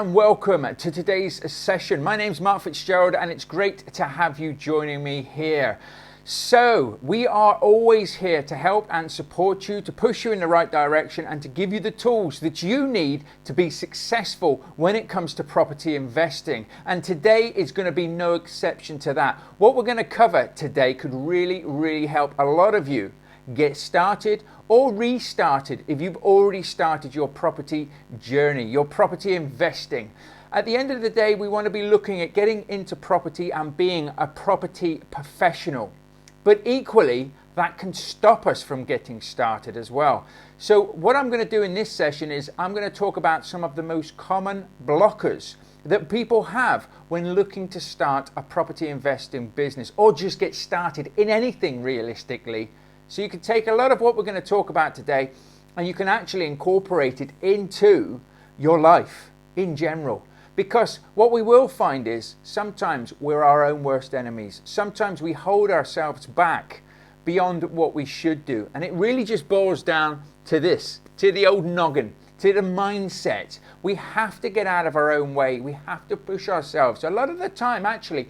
and welcome to today's session. My name's Mark Fitzgerald and it's great to have you joining me here. So we are always here to help and support you, to push you in the right direction and to give you the tools that you need to be successful when it comes to property investing. And today is going to be no exception to that. What we're going to cover today could really help a lot of you get started or restarted if you've already started your property journey, your property investing. At the end of the day, we want to be looking at getting into property and being a property professional. But equally, that can stop us from getting started as well. So what I'm going to do in this session is I'm going to talk about some of the most common blockers that people have when looking to start a property investing business or just get started in anything realistically. So you can take a lot of what we're going to talk about today and you can actually incorporate it into your life in general. Because what we will find is sometimes we're our own worst enemies. Sometimes we hold ourselves back beyond what we should do. And it really just boils down to this, to the old noggin, to the mindset. We have to get out of our own way. We have to push ourselves. A lot of the time, actually,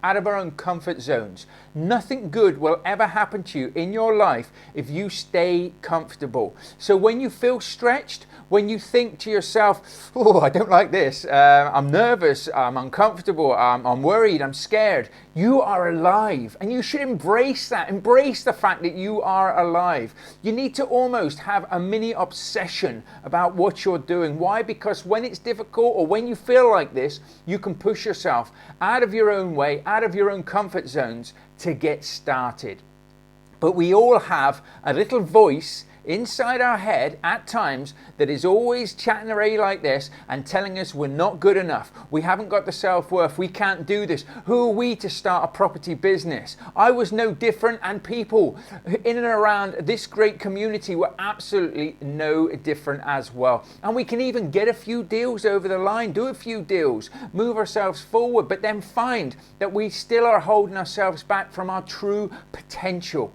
out of our own comfort zones. Nothing good will ever happen to you in your life if you stay comfortable. So when you feel stretched, when you think to yourself, oh, I don't like this, I'm nervous, I'm uncomfortable, I'm worried, I'm scared, you are alive and you should embrace that. Embrace the fact that you are alive. You need to almost have a mini obsession about what you're doing. Why? Because when it's difficult or when you feel like this, you can push yourself out of your own way, out of your own comfort zones to get started. But we all have a little voice inside our head at times that is always chatting away like this and telling us we're not good enough, we haven't got the self-worth, we can't do this, who are we to start a property business? I was no different, and people in and around this great community were absolutely no different as well. And we can even get a few deals over the line, do a few deals, move ourselves forward, but then find that we still are holding ourselves back from our true potential.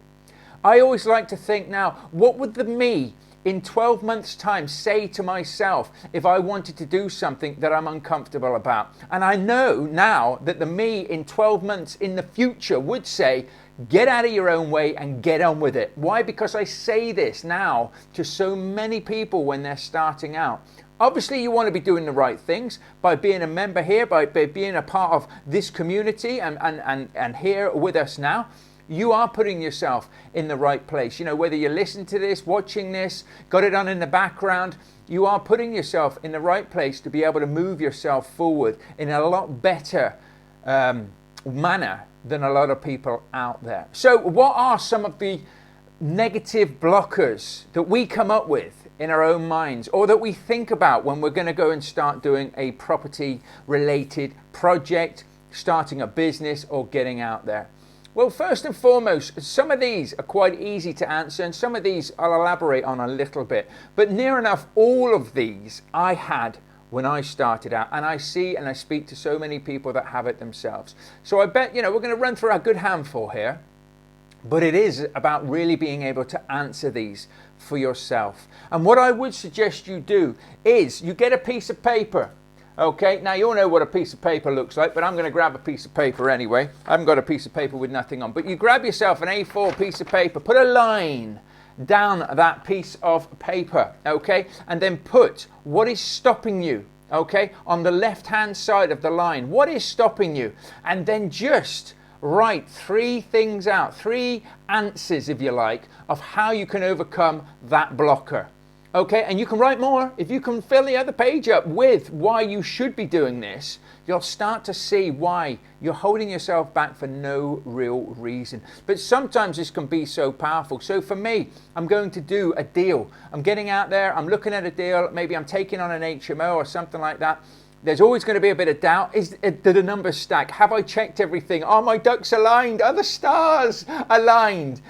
I always like to think now, what would the me in 12 months' time say to myself if I wanted to do something that I'm uncomfortable about? And I know now that the me in 12 months in the future would say, get out of your own way and get on with it. Why? Because I say this now to so many people when they're starting out. Obviously, you want to be doing the right things by being a member here, by being a part of this community and here with us now. You are putting yourself in the right place. You know, whether you listen to this, watching this, got it on in the background, you are putting yourself in the right place to be able to move yourself forward in a lot better manner than a lot of people out there. So what are some of the negative blockers that we come up with in our own minds or that we think about when we're going to go and start doing a property related project, starting a business or getting out there? Well, first and foremost, some of these are quite easy to answer and some of these I'll elaborate on a little bit. But near enough all of these I had when I started out, and I see and I speak to so many people that have it themselves. So I bet, we're going to run through a good handful here, but it is about really being able to answer these for yourself. And what I would suggest you do is you get a piece of paper. Okay, now you all know what a piece of paper looks like, but I'm going to grab a piece of paper anyway. I haven't got a piece of paper with nothing on, but you grab yourself an A4 piece of paper, put a line down that piece of paper, okay, and then put what is stopping you, okay, on the left-hand side of the line. What is stopping you? And then just write 3 things out, 3 answers, if you like, of how you can overcome that blocker. Okay, and you can write more. If you can fill the other page up with why you should be doing this, you'll start to see why you're holding yourself back for no real reason. But sometimes this can be so powerful. So for me, I'm going to do a deal. I'm getting out there, I'm looking at a deal, maybe I'm taking on an HMO or something like that. There's always going to be a bit of doubt. Do the numbers stack? Have I checked everything? Are my ducks aligned? Are the stars aligned?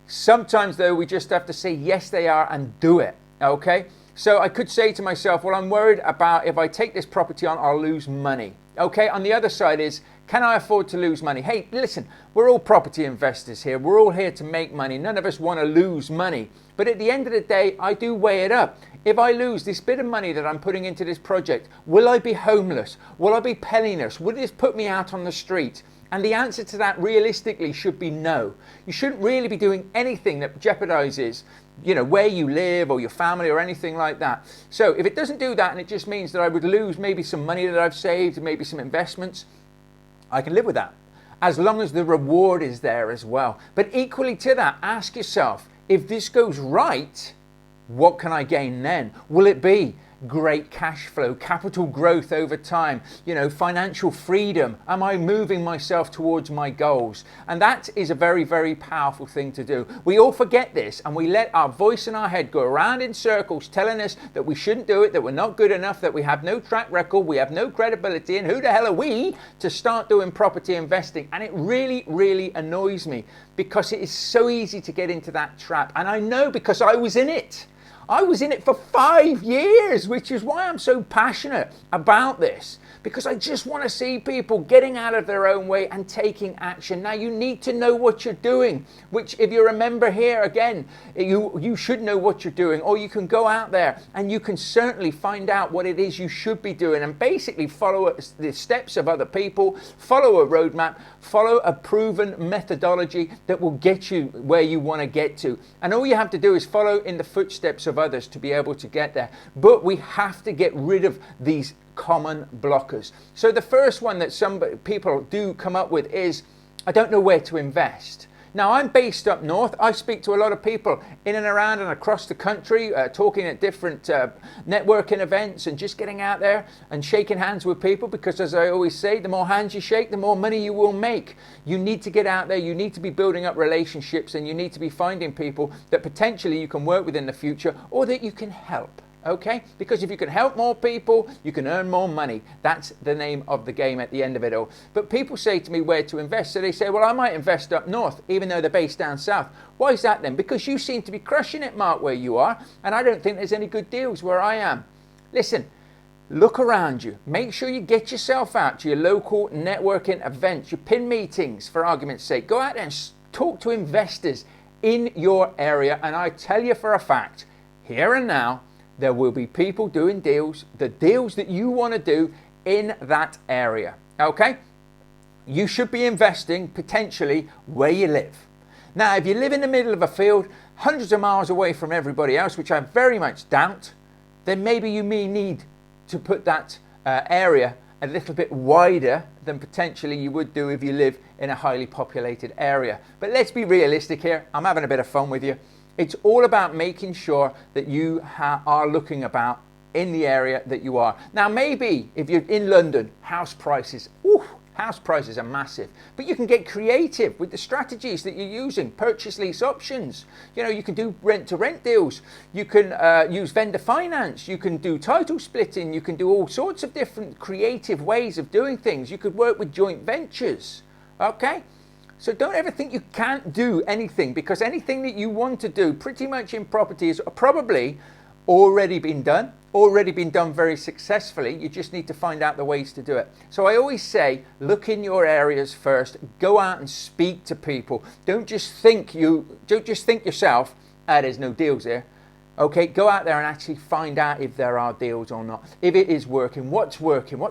Sometimes though, we just have to say, yes, they are, and do it. Okay, so I could say to myself, well, I'm worried about if I take this property on, I'll lose money. Okay, on the other side is, can I afford to lose money? Hey, listen, we're all property investors here. We're all here to make money. None of us want to lose money. But at the end of the day, I do weigh it up. If I lose this bit of money that I'm putting into this project, will I be homeless? Will I be penniless? Will this put me out on the street? And the answer to that realistically should be no. You shouldn't really be doing anything that jeopardizes, where you live or your family or anything like that. So if it doesn't do that, and it just means that I would lose maybe some money that I've saved, maybe some investments, I can live with that, as long as the reward is there as well. But equally to that, ask yourself, if this goes right, what can I gain then? Will it be great cash flow, capital growth over time, financial freedom? Am I moving myself towards my goals? And that is a very, very powerful thing to do. We all forget this, and we let our voice in our head go around in circles telling us that we shouldn't do it, that we're not good enough, that we have no track record, we have no credibility, and who the hell are we to start doing property investing? And it really, really annoys me, because it is so easy to get into that trap. And I know, because I was in it. I was in it for 5 years, which is why I'm so passionate about this, because I just want to see people getting out of their own way and taking action. Now, you need to know what you're doing, which, if you remember here again, you should know what you're doing, or you can go out there and you can certainly find out what it is you should be doing, and basically follow the steps of other people, follow a roadmap, follow a proven methodology that will get you where you want to get to. And all you have to do is follow in the footsteps of others to be able to get there. But we have to get rid of these common blockers. So the first one that some people do come up with is, I don't know where to invest. Now, I'm based up north. I speak to a lot of people in and around and across the country, talking at different networking events, and just getting out there and shaking hands with people, because, as I always say, the more hands you shake, the more money you will make. You need to get out there, you need to be building up relationships, and you need to be finding people that potentially you can work with in the future, or that you can help. Okay? Because if you can help more people, you can earn more money. That's the name of the game at the end of it all. But people say to me where to invest. So they say, well, I might invest up north, even though they're based down south. Why is that then? Because you seem to be crushing it, Mark, where you are. And I don't think there's any good deals where I am. Listen, look around you. Make sure you get yourself out to your local networking events, your pin meetings, for argument's sake. Go out there and talk to investors in your area. And I tell you for a fact, here and now, there will be people doing deals, the deals that you want to do in that area. Okay? You should be investing potentially where you live. Now, if you live in the middle of a field, hundreds of miles away from everybody else, which I very much doubt, then maybe you may need to put that area a little bit wider than potentially you would do if you live in a highly populated area. But let's be realistic here. I'm having a bit of fun with you. It's all about making sure that you are looking about in the area that you are. Now, maybe if you're in London, house prices are massive. But you can get creative with the strategies that you're using. Purchase lease options. You can do rent-to-rent deals. You can use vendor finance. You can do title splitting. You can do all sorts of different creative ways of doing things. You could work with joint ventures. Okay? So don't ever think you can't do anything, because anything that you want to do pretty much in property is probably already been done very successfully. You just need to find out the ways to do it. So I always say, look in your areas first, go out and speak to people. Don't just think yourself, there's no deals here. Okay, go out there and actually find out if there are deals or not. If it is working, what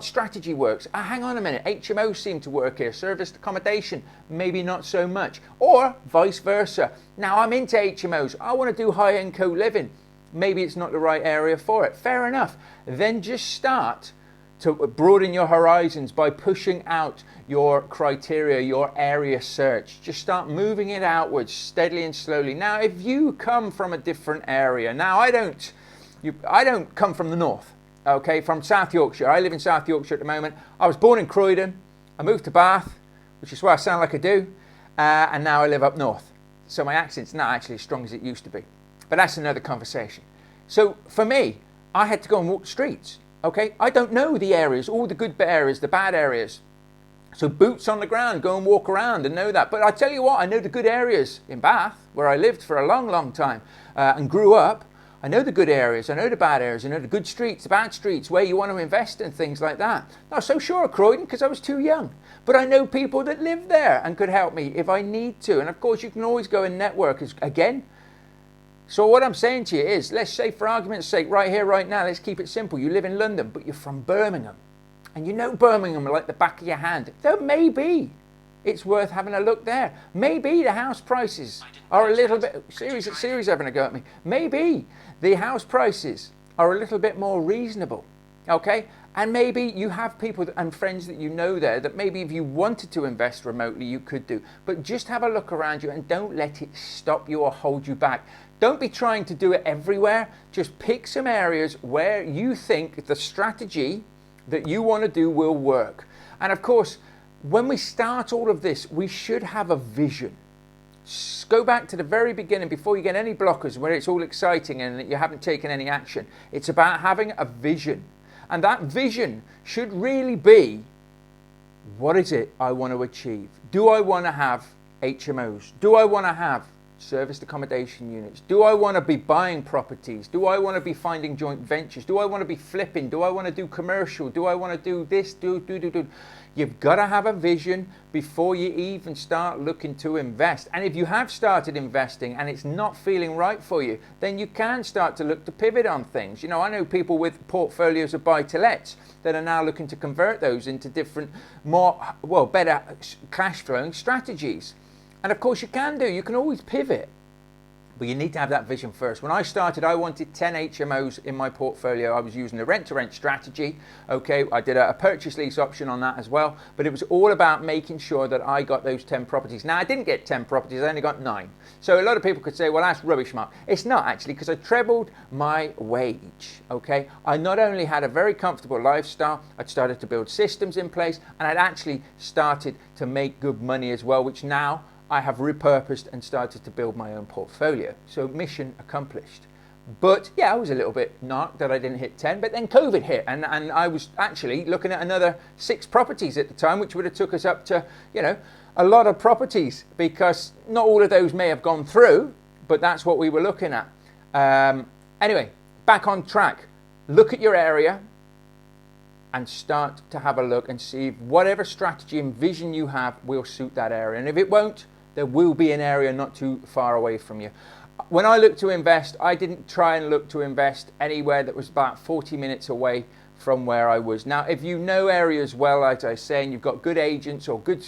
strategy works. Hang on a minute, HMOs seem to work here, serviced accommodation, maybe not so much. Or vice versa. Now, I'm into HMOs, I want to do high-end co-living. Maybe it's not the right area for it. Fair enough. Then just start to broaden your horizons by pushing out your criteria, your area search. Just start moving it outwards steadily and slowly. Now, if you come from a different area, now I don't come from the north, okay, from South Yorkshire. I live in South Yorkshire at the moment. I was born in Croydon. I moved to Bath, which is why I sound like I do, and now I live up north. So my accent's not actually as strong as it used to be. But that's another conversation. So for me, I had to go and walk the streets. Okay, I don't know the areas, all the good areas, the bad areas. So boots on the ground, go and walk around and know that. But I tell you what, I know the good areas in Bath, where I lived for a long, long time and grew up. I know the good areas, I know the bad areas, I know the good streets, the bad streets, where you want to invest in things like that. Not so sure of Croydon because I was too young. But I know people that live there and could help me if I need to. And of course, you can always go and network. Again, So what I'm saying to you is, let's say for argument's sake, right here, right now, let's keep it simple. You live in London, but you're from Birmingham. And you know Birmingham like the back of your hand. Then maybe it's worth having a look there. Maybe the house prices are a little bit... Siri's having a go at me. Maybe the house prices are a little bit more reasonable. Okay? And maybe you have people and friends that you know there that maybe if you wanted to invest remotely, you could do. But just have a look around you and don't let it stop you or hold you back. Don't be trying to do it everywhere. Just pick some areas where you think the strategy that you want to do will work. And of course, when we start all of this, we should have a vision. Go back to the very beginning before you get any blockers where it's all exciting and that you haven't taken any action. It's about having a vision. And that vision should really be, what is it I want to achieve? Do I want to have HMOs? Do I want to have serviced accommodation units? Do I want to be buying properties? Do I want to be finding joint ventures? Do I want to be flipping? Do I want to do commercial? Do I want to do this? Do. You've got to have a vision before you even start looking to invest. And if you have started investing and it's not feeling right for you, then you can start to look to pivot on things. You know, I know people with portfolios of buy-to-lets that are now looking to convert those into different, better cash flowing strategies. And of course you can always pivot. But you need to have that vision first. When I started, I wanted 10 HMOs in my portfolio. I was using the rent-to-rent strategy. Okay, I did a purchase lease option on that as well. But it was all about making sure that I got those 10 properties. Now, I didn't get 10 properties. I only got 9. So a lot of people could say, well, that's rubbish, Mark. It's not actually, because I trebled my wage. Okay, I not only had a very comfortable lifestyle, I'd started to build systems in place, and I'd actually started to make good money as well, which now I have repurposed and started to build my own portfolio. So mission accomplished. But yeah, I was a little bit knocked that I didn't hit 10, but then COVID hit and I was actually looking at another 6 properties at the time, which would have took us up to, you know, a lot of properties, because not all of those may have gone through, but that's what we were looking at. Anyway, back on track. Look at your area and start to have a look and see if whatever strategy and vision you have will suit that area. And if it won't, there will be an area not too far away from you. When I looked to invest, I didn't try and look to invest anywhere that was about 40 minutes away from where I was. Now, if you know areas well, like I was saying, you've got good agents or good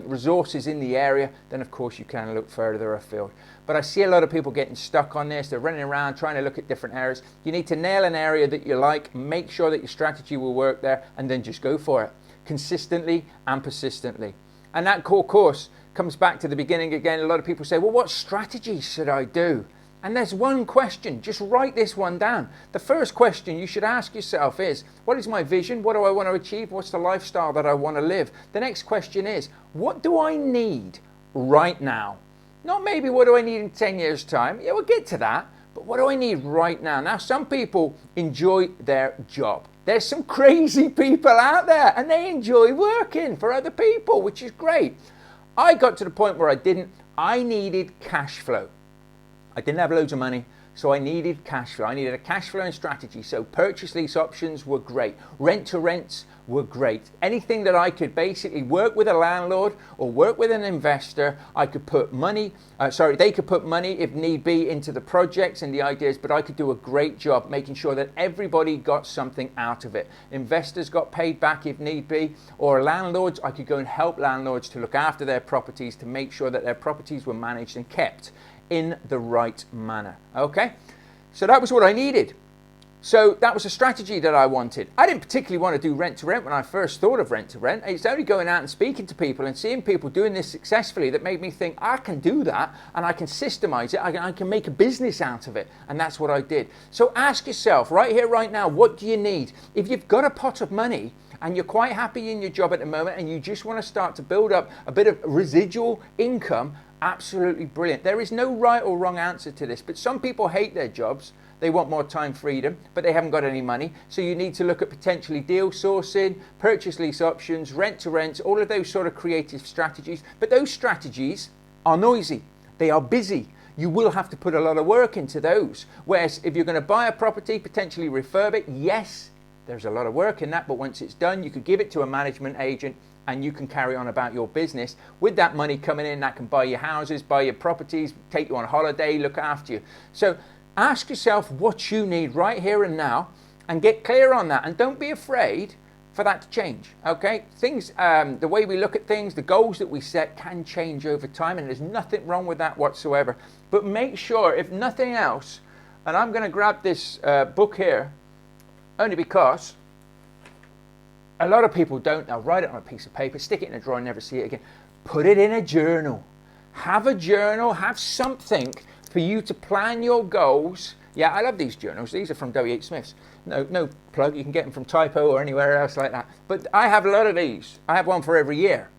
resources in the area, then of course you can look further afield. But I see a lot of people getting stuck on this. They're running around trying to look at different areas. You need to nail an area that you like, make sure that your strategy will work there, and then just go for it consistently and persistently. And that core course comes back to the beginning again. A lot of people say, well, what strategy should I do? And there's one question. Just write this one down. The first question you should ask yourself is, what is my vision? What do I want to achieve? What's the lifestyle that I want to live? The next question is, what do I need right now? Not maybe what do I need in 10 years' time. Yeah, we'll get to that. But what do I need right now? Now, some people enjoy their job. There's some crazy people out there and they enjoy working for other people, which is great. I got to the point where I needed cash flow. I didn't have loads of money, so I needed cash flow. I needed a cash flowing strategy. So purchase lease options were great. Rent to rents were great. Anything that I could basically work with a landlord or work with an investor, I could put money, they could put money if need be into the projects and the ideas, but I could do a great job making sure that everybody got something out of it. Investors got paid back if need be, or landlords, I could go and help landlords to look after their properties to make sure that their properties were managed and kept in the right manner. Okay, so that was what I needed. So that was a strategy that I wanted. I didn't particularly want to do rent to rent when I first thought of rent to rent. It's only going out and speaking to people and seeing people doing this successfully that made me think I can do that and I can systemize it. I can make a business out of it. And that's what I did. So ask yourself right here, right now, what do you need? If you've got a pot of money and you're quite happy in your job at the moment and you just want to start to build up a bit of residual income, absolutely brilliant. There is no right or wrong answer to this, but some people hate their jobs. They want more time freedom, but they haven't got any money. So you need to look at potentially deal sourcing, purchase lease options, rent to rent, all of those sort of creative strategies. But those strategies are noisy. They are busy. You will have to put a lot of work into those. Whereas if you're going to buy a property, potentially refurb it, yes, there's a lot of work in that, but once it's done, you could give it to a management agent and you can carry on about your business. With that money coming in, that can buy your houses, buy your properties, take you on holiday, look after you. So ask yourself what you need right here and now and get clear on that, and don't be afraid for that to change. Okay, things, the way we look at things, the goals that we set can change over time, and there's nothing wrong with that whatsoever. But make sure, if nothing else, and I'm going to grab this book here only because a lot of people don't. They'll write it on a piece of paper, stick it in a drawer and never see it again. Put it in a journal. Have a journal, have something for you to plan your goals. Yeah, I love these journals. These are from W.H. Smith's. No plug, you can get them from Typo or anywhere else like that. But I have a lot of these. I have one for every year.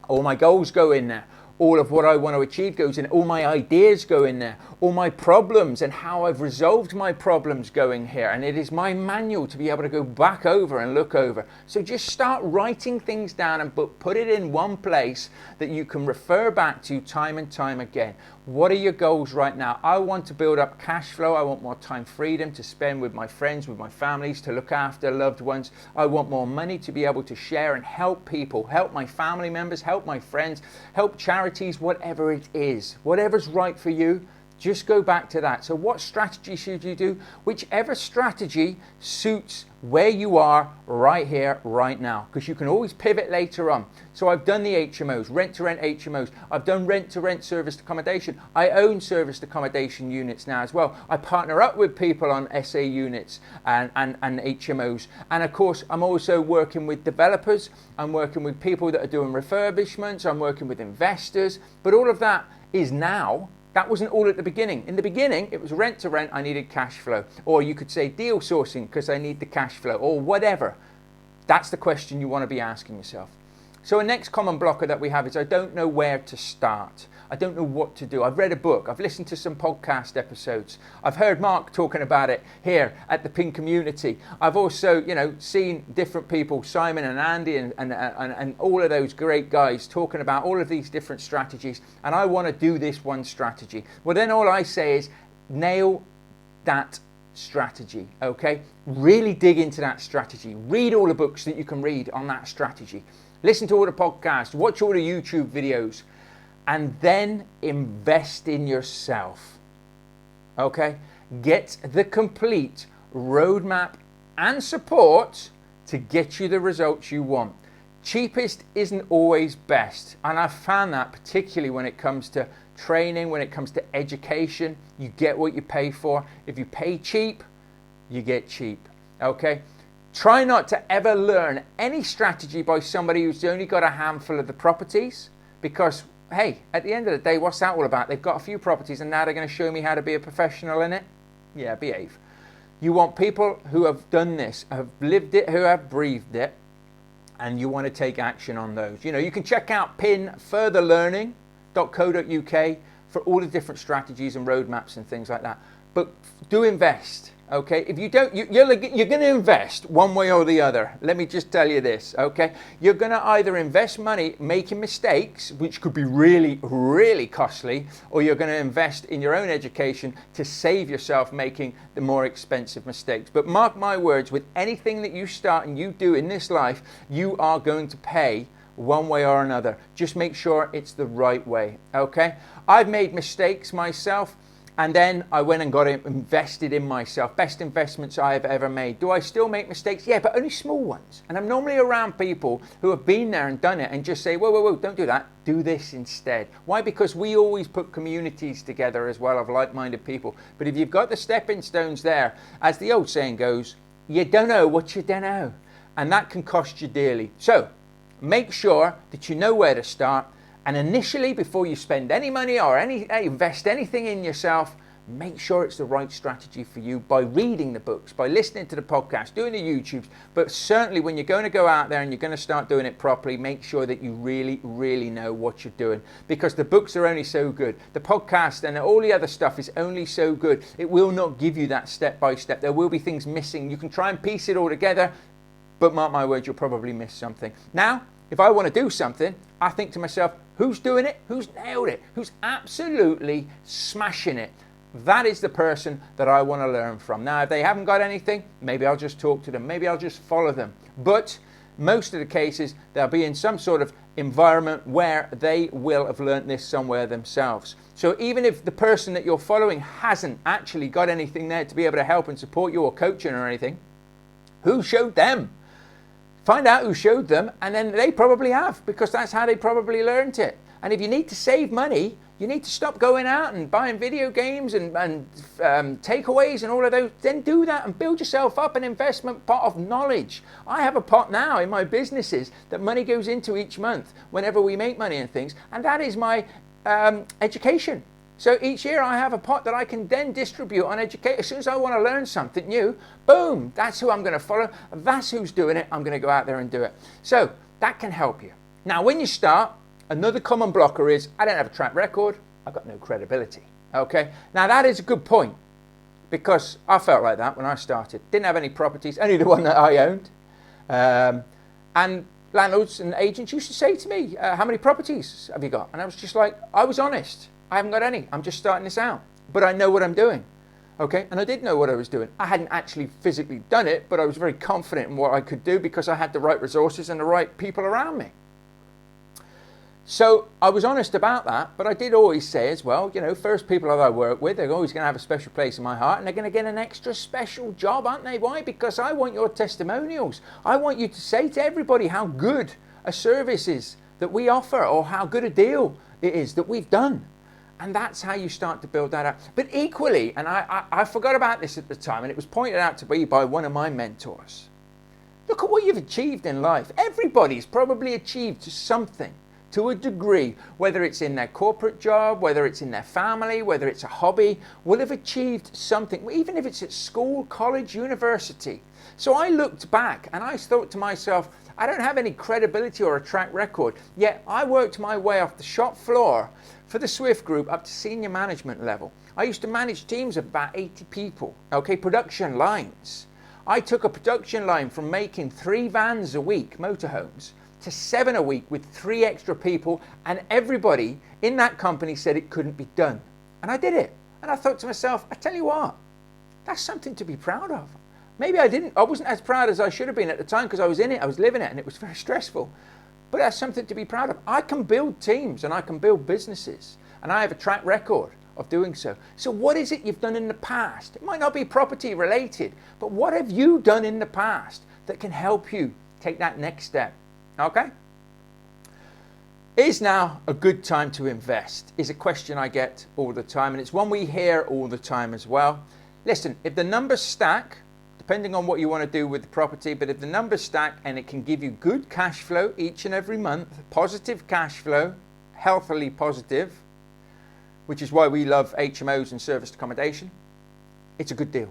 All my goals go in there. All of what I want to achieve goes in. All my ideas go in there. All my problems and how I've resolved my problems go in here. And it is my manual to be able to go back over and look over. So just start writing things down and put it in one place that you can refer back to time and time again. What are your goals right now? I want to build up cash flow. I want more time freedom to spend with my friends, with my families, to look after loved ones. I want more money to be able to share and help people, help my family members, help my friends, help charities, whatever it is. Whatever's right for you, just go back to that. So what strategy should you do? Whichever strategy suits where you are right here, right now, because you can always pivot later on. So I've done the HMOs, rent-to-rent HMOs. I've done rent-to-rent serviced accommodation. I own serviced accommodation units now as well. I partner up with people on SA units and HMOs. And of course, I'm also working with developers. I'm working with people that are doing refurbishments. I'm working with investors. But all of that is now. That wasn't all at the beginning. In the beginning, it was rent to rent, I needed cash flow. Or you could say deal sourcing because I need the cash flow, or whatever. That's the question you want to be asking yourself. So a next common blocker that we have is I don't know where to start. I don't know what to do. I've read a book. I've listened to some podcast episodes. I've heard Mark talking about it here at the Pin Community. I've also, seen different people, Simon and Andy and all of those great guys talking about all of these different strategies. And I want to do this one strategy. Well, then all I say is nail that strategy, okay? Really dig into that strategy. Read all the books that you can read on that strategy. Listen to all the podcasts, watch all the YouTube videos, and then invest in yourself, okay? Get the complete roadmap and support to get you the results you want. Cheapest isn't always best, and I've found that particularly when it comes to training, when it comes to education. You get what you pay for. If you pay cheap, you get cheap, okay? Try not to ever learn any strategy by somebody who's only got a handful of the properties, because, hey, at the end of the day, what's that all about? They've got a few properties and now they're going to show me how to be a professional in it? Yeah, behave. You want people who have done this, have lived it, who have breathed it, and you want to take action on those. You can check out pinfurtherlearning.co.uk for all the different strategies and roadmaps and things like that. But do invest. Okay, if you don't, you're going to invest one way or the other. Let me just tell you this, okay? You're going to either invest money making mistakes, which could be really, really costly, or you're going to invest in your own education to save yourself making the more expensive mistakes. But mark my words, with anything that you start and you do in this life, you are going to pay one way or another. Just make sure it's the right way, okay? I've made mistakes myself. And then I went and got invested in myself. Best investments I've ever made. Do I still make mistakes? Yeah, but only small ones. And I'm normally around people who have been there and done it and just say, whoa, don't do that. Do this instead. Why? Because we always put communities together as well of like-minded people. But if you've got the stepping stones there, as the old saying goes, you don't know what you don't know. And that can cost you dearly. So make sure that you know where to start. And initially, before you spend any money or invest anything in yourself, make sure it's the right strategy for you by reading the books, by listening to the podcast, doing the YouTubes. But certainly when you're going to go out there and you're going to start doing it properly, make sure that you really, really know what you're doing, because the books are only so good. The podcast and all the other stuff is only so good. It will not give you that step by step. There will be things missing. You can try and piece it all together, but mark my words, you'll probably miss something. Now, if I want to do something, I think to myself, who's doing it? Who's nailed it? Who's absolutely smashing it? That is the person that I want to learn from. Now, if they haven't got anything, maybe I'll just talk to them. Maybe I'll just follow them. But most of the cases, they'll be in some sort of environment where they will have learnt this somewhere themselves. So even if the person that you're following hasn't actually got anything there to be able to help and support you or coaching or anything, who showed them? Find out who showed them, and then they probably have, because that's how they probably learned it. And if you need to save money, you need to stop going out and buying video games and takeaways and all of those. Then do that and build yourself up an investment pot of knowledge. I have a pot now in my businesses that money goes into each month whenever we make money and things, and that is my education. So each year I have a pot that I can then distribute on education. As soon as I want to learn something new, boom, that's who I'm going to follow. That's who's doing it. I'm going to go out there and do it. So that can help you. Now, when you start, another common blocker is, I don't have a track record. I've got no credibility. Okay. Now that is a good point, because I felt like that when I started. Didn't have any properties, only the one that I owned. And landlords and agents used to say to me, how many properties have you got? And I was just like, I was honest. I haven't got any. I'm just starting this out. But I know what I'm doing. Okay. And I did know what I was doing. I hadn't actually physically done it, but I was very confident in what I could do because I had the right resources and the right people around me. So I was honest about that, but I did always say as well, you know, first people that I work with, they're always going to have a special place in my heart, and they're going to get an extra special job, aren't they? Why? Because I want your testimonials. I want you to say to everybody how good a service is that we offer, or how good a deal it is that we've done. And that's how you start to build that up. But equally, and I forgot about this at the time, and it was pointed out to me by one of my mentors. Look at what you've achieved in life. Everybody's probably achieved something to a degree, whether it's in their corporate job, whether it's in their family, whether it's a hobby, will have achieved something, even if it's at school, college, university. So I looked back and I thought to myself, I don't have any credibility or a track record, yet I worked my way off the shop floor for the Swift Group up to senior management level. I used to manage teams of about 80 people, okay, production lines. I took a production line from making 3 vans a week, motorhomes, to 7 a week with 3 extra people, and everybody in that company said it couldn't be done. And I did it. And I thought to myself, I tell you what, that's something to be proud of. Maybe I wasn't as proud as I should have been at the time, because I was in it, I was living it, and it was very stressful. But that's something to be proud of. I can build teams and I can build businesses, and I have a track record of doing so. So what is it you've done in the past? It might not be property related, but what have you done in the past that can help you take that next step? Okay? Is now a good time to invest? Is a question I get all the time, and it's one we hear all the time as well. Listen, if the numbers stack, depending on what you want to do with the property, but if the numbers stack and it can give you good cash flow each and every month, positive cash flow, healthily positive, which is why we love HMOs and serviced accommodation, it's a good deal.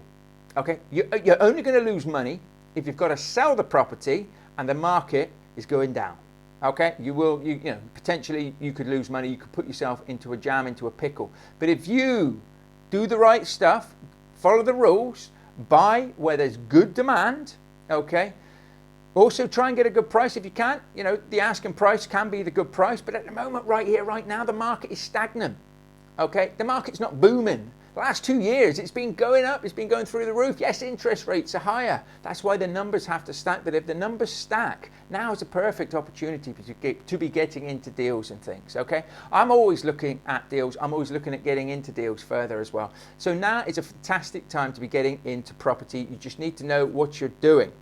Okay? You're only going to lose money if you've got to sell the property and the market is going down. Okay, you know, potentially you could lose money, you could put yourself into a jam, into a pickle. But if you do the right stuff, follow the rules, buy where there's good demand, okay, also try and get a good price if you can. You know, the asking price can be the good price, but at the moment, right here, right now, the market is stagnant. Okay, the market's not booming. The last 2 years, it's been going up, it's been going through the roof. Yes, interest rates are higher. That's why the numbers have to stack. But if the numbers stack, now is a perfect opportunity to be getting into deals and things, okay? I'm always looking at deals. I'm always looking at getting into deals further as well. So now is a fantastic time to be getting into property. You just need to know what you're doing.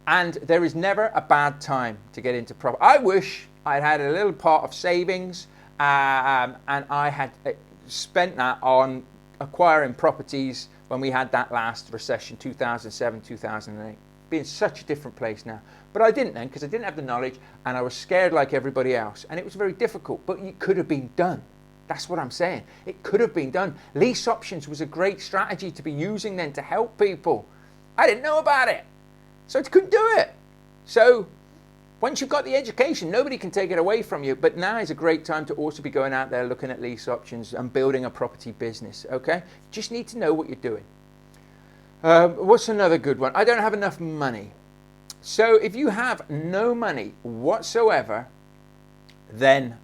And there is never a bad time to get into property. I wish I'd had a little part of savings and I had spent that on acquiring properties when we had that last recession, 2007, 2008. Be in such a different place now. But I didn't then, because I didn't have the knowledge and I was scared like everybody else. And it was very difficult, but it could have been done. That's what I'm saying. It could have been done. Lease options was a great strategy to be using then to help people. I didn't know about it, so I couldn't do it. So once you've got the education, nobody can take it away from you. But now is a great time to also be going out there looking at lease options and building a property business, okay? Just need to know what you're doing. What's another good one? I don't have enough money. So if you have no money whatsoever, then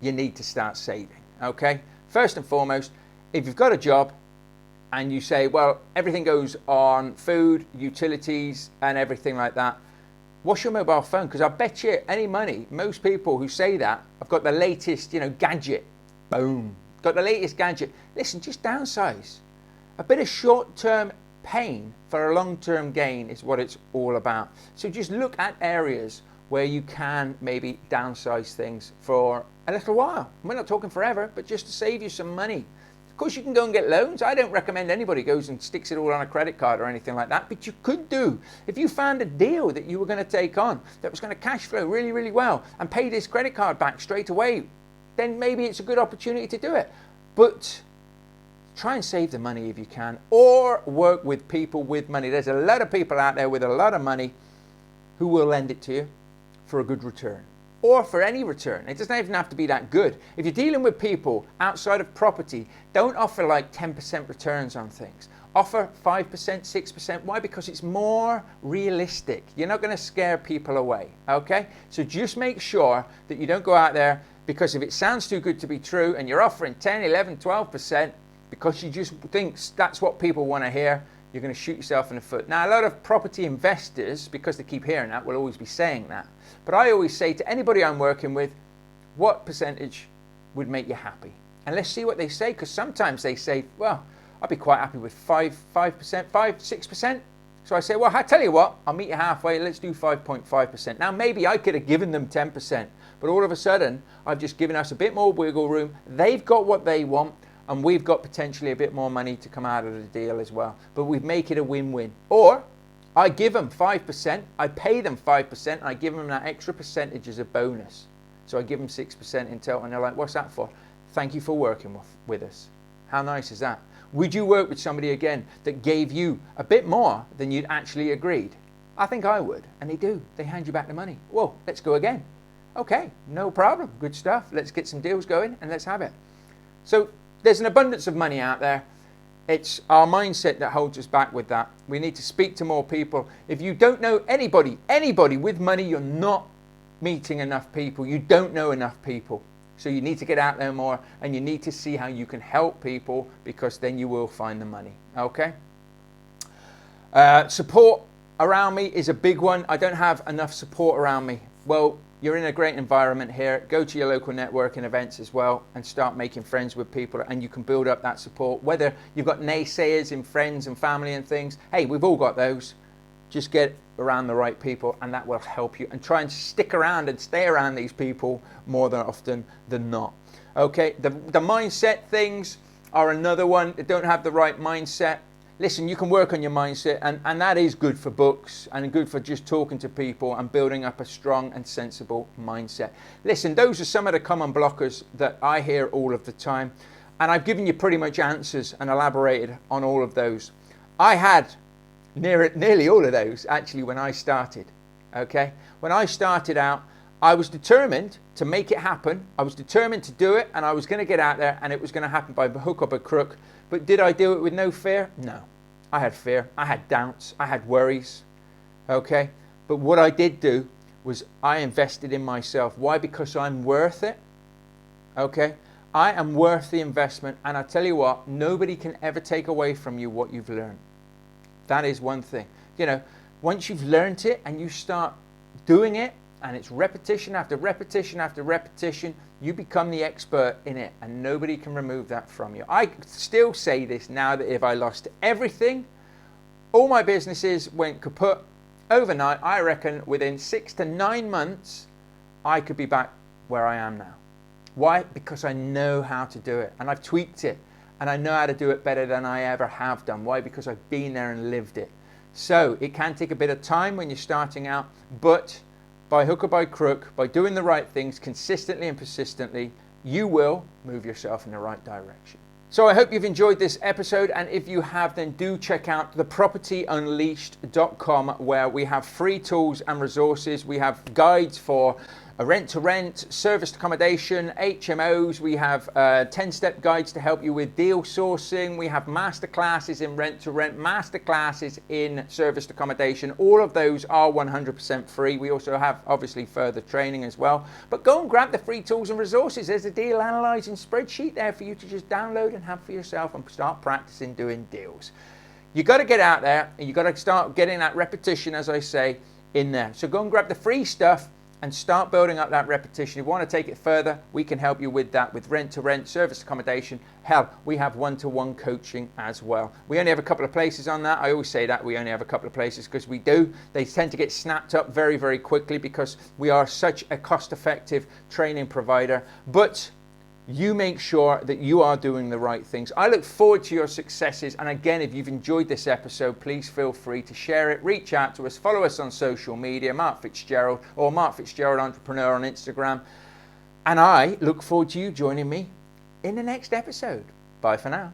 you need to start saving, okay? First and foremost, if you've got a job and you say, well, everything goes on food, utilities, and everything like that, What's your mobile phone? Because I bet you any money, most people who say that have got the latest, gadget. Boom. Got the latest gadget. Listen, just downsize. A bit of short-term pain for a long-term gain is what it's all about. So just look at areas where you can maybe downsize things for a little while. We're not talking forever, but just to save you some money. Of course, you can go and get loans. I don't recommend anybody goes and sticks it all on a credit card or anything like that, but you could do. If you found a deal that you were going to take on that was going to cash flow really, really well and pay this credit card back straight away, then maybe it's a good opportunity to do it. But try and save the money if you can, or work with people with money. There's a lot of people out there with a lot of money who will lend it to you for a good return, or for any return. It doesn't even have to be that good. If you're dealing with people outside of property, don't offer like 10% returns on things. Offer 5%, 6%. Why? Because it's more realistic. You're not going to scare people away, okay? So just make sure that you don't go out there, because if it sounds too good to be true and you're offering 10, 11, 12%, because you just think that's what people want to hear, you're going to shoot yourself in the foot. Now, a lot of property investors, because they keep hearing that, will always be saying that. But I always say to anybody I'm working with, what percentage would make you happy? And let's see what they say, because sometimes they say, well, I'd be quite happy with 5%, 6%. So I say, well, I tell you what, I'll meet you halfway. Let's do 5.5%. Now, maybe I could have given them 10%, but all of a sudden, I've just given us a bit more wiggle room. They've got what they want, and we've got potentially a bit more money to come out of the deal as well. But we make it a win-win. Or I give them 5%, I pay them 5%, and I give them that extra percentage as a bonus. So I give them 6% in total, and they're like, what's that for? Thank you for working with us. How nice is that? Would you work with somebody again that gave you a bit more than you'd actually agreed? I think I would, and they do. They hand you back the money. Whoa, let's go again. Okay, no problem, good stuff. Let's get some deals going and let's have it. So there's an abundance of money out there. It's our mindset that holds us back with that. We need to speak to more people. If you don't know anybody with money, you're not meeting enough people. You don't know enough people. So you need to get out there more, and you need to see how you can help people, because then you will find the money, okay? Support around me is a big one. I don't have enough support around me. Well, you're in a great environment here. Go to your local networking events as well and start making friends with people, and you can build up that support. Whether you've got naysayers in friends and family and things, hey, we've all got those. Just get around the right people, and that will help you. And try and stick around and stay around these people more than often than not. Okay, the mindset things are another one. That don't have the right mindset. Listen, you can work on your mindset, and that is good for books and good for just talking to people and building up a strong and sensible mindset. Listen, those are some of the common blockers that I hear all of the time, and I've given you pretty much answers and elaborated on all of those. I had nearly all of those actually when I started, okay? When I started out, I was determined to make it happen. I was determined to do it, and I was going to get out there, and it was going to happen by hook or by crook. But did I do it with no fear? No. I had fear. I had doubts. I had worries. Okay? But what I did do was I invested in myself. Why? Because I'm worth it. Okay? I am worth the investment. And I tell you what, nobody can ever take away from you what you've learned. That is one thing. You know, once you've learned it and you start doing it, and it's repetition after repetition after repetition, you become the expert in it, and nobody can remove that from you. I still say this now, that if I lost everything, all my businesses went kaput overnight, I reckon within 6 to 9 months, I could be back where I am now. Why? Because I know how to do it, and I've tweaked it, and I know how to do it better than I ever have done. Why? Because I've been there and lived it. So it can take a bit of time when you're starting out, but by hook or by crook, by doing the right things consistently and persistently, you will move yourself in the right direction. So I hope you've enjoyed this episode, and if you have, then do check out thepropertyunleashed.com, where we have free tools and resources. We have guides for rent-to-rent, serviced accommodation, HMOs. We have 10-step guides to help you with deal sourcing. We have masterclasses in rent-to-rent, masterclasses in serviced accommodation. All of those are 100% free. We also have, obviously, further training as well. But go and grab the free tools and resources. There's a deal analyzing spreadsheet there for you to just download and have for yourself and start practicing doing deals. You got to get out there, and you got to start getting that repetition, as I say, in there. So go and grab the free stuff and start building up that repetition. If you want to take it further, we can help you with that, with rent-to-rent, service accommodation. Hell, we have one-to-one coaching as well. We only have a couple of places on that. I always say that we only have a couple of places because we do. They tend to get snapped up very, very quickly because we are such a cost-effective training provider. But you make sure that you are doing the right things. I look forward to your successes. And again, if you've enjoyed this episode, please feel free to share it, reach out to us, follow us on social media, Mark Fitzgerald or Mark Fitzgerald Entrepreneur on Instagram. And I look forward to you joining me in the next episode. Bye for now.